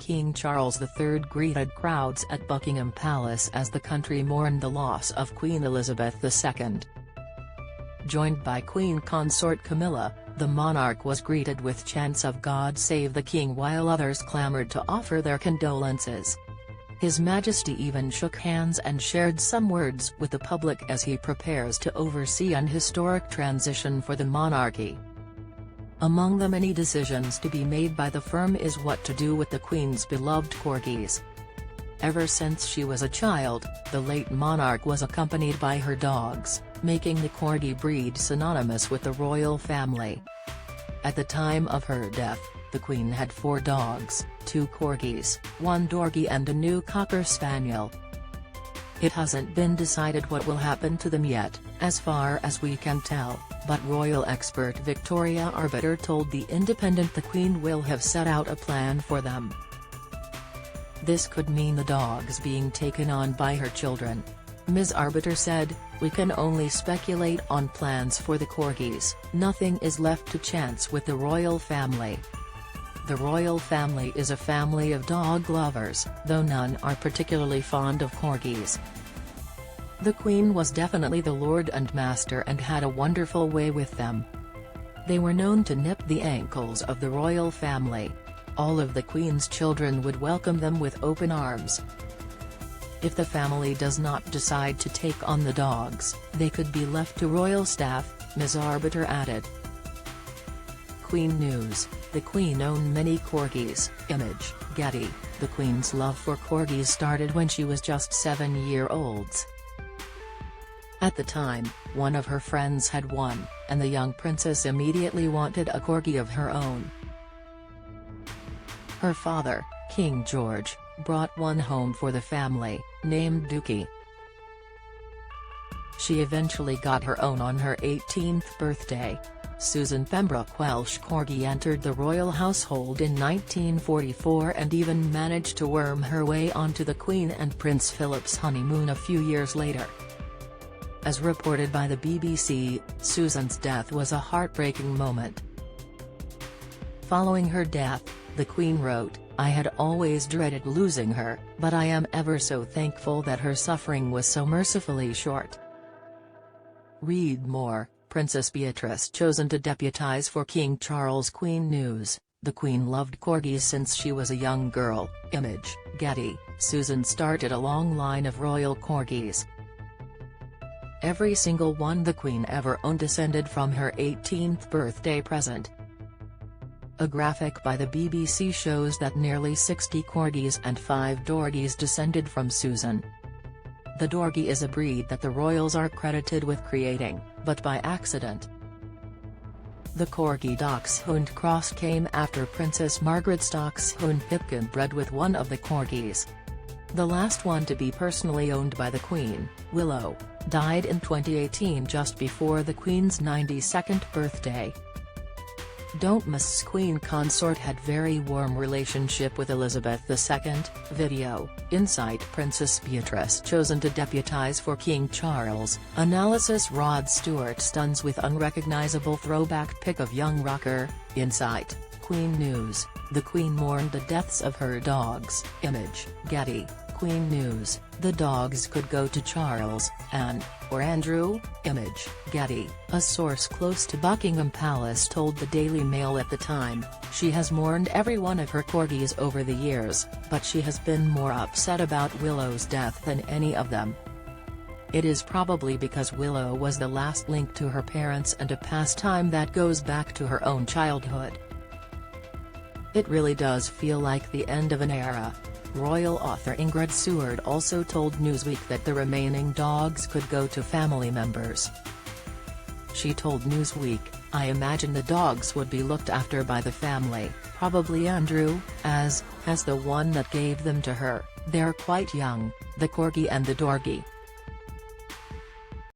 King Charles III greeted crowds at Buckingham Palace as the country mourned the loss of Queen Elizabeth II. Joined by Queen consort Camilla, the monarch was greeted with chants of "God Save the King" while others clamoured to offer their condolences. His Majesty even shook hands and shared some words with the public as he prepares to oversee an historic transition for the monarchy. Among the many decisions to be made by the firm is what to do with the Queen's beloved corgis. Ever since she was a child, the late monarch was accompanied by her dogs, making the corgi breed synonymous with the royal family. At the time of her death, the Queen had 4 dogs, 2 corgis, 1 dorgie and a new cocker spaniel. It hasn't been decided what will happen to them yet, as far as we can tell, but royal expert Victoria Arbiter told The Independent the Queen will have set out a plan for them. This could mean the dogs being taken on by her children. Ms. Arbiter said, "We can only speculate on plans for the corgis, nothing is left to chance with the royal family." The royal family is a family of dog lovers, though none are particularly fond of corgis. The Queen was definitely the lord and master and had a wonderful way with them. They were known to nip the ankles of the royal family. All of the Queen's children would welcome them with open arms. If the family does not decide to take on the dogs, they could be left to royal staff, Ms. Arbiter added. Queen News: The Queen owned many corgis. Image, Getty. The Queen's love for corgis started when she was just 7-year-olds. At the time, one of her friends had one, and the young princess immediately wanted a corgi of her own. Her father, King George, brought one home for the family, named Dookie. She eventually got her own on her 18th birthday. Susan Pembroke Welsh Corgi entered the royal household in 1944 and even managed to worm her way onto the Queen and Prince Philip's honeymoon a few years later. As reported by the BBC, Susan's death was a heartbreaking moment. Following her death, the Queen wrote, "I had always dreaded losing her, but I am ever so thankful that her suffering was so mercifully short." Read more. Princess Beatrice chosen to deputise for King Charles. Queen News: The Queen loved corgis since she was a young girl. Image, Getty. Susan started a long line of royal corgis. Every single one the Queen ever owned descended from her 18th birthday present. A graphic by the BBC shows that nearly 60 corgis and 5 dorgies descended from Susan. The dorgie is a breed that the royals are credited with creating, but by accident. The corgi Dachshund cross came after Princess Margaret's Dachshund Pipkin bred with one of the corgis. The last one to be personally owned by the Queen, Willow, died in 2018 just before the Queen's 92nd birthday. Don't miss. Queen consort had very warm relationship with Elizabeth II. Video, Insight. Princess Beatrice chosen to deputise for King Charles. Analysis. Rod Stewart stuns with unrecognisable throwback pic of young rocker. Insight. Queen News: The Queen mourned the deaths of her dogs. Image, Getty. Queen News: The dogs could go to Charles, Anne, or Andrew. Image, Getty. A source close to Buckingham Palace told the Daily Mail at the time, "She has mourned every one of her corgis over the years, but she has been more upset about Willow's death than any of them. It is probably because Willow was the last link to her parents and a pastime that goes back to her own childhood. It really does feel like the end of an era." Royal author Ingrid Seward also told Newsweek that the remaining dogs could go to family members. She told Newsweek, "I imagine the dogs would be looked after by the family, probably Andrew, as the one that gave them to her. They're quite young, the corgi and the dorgie."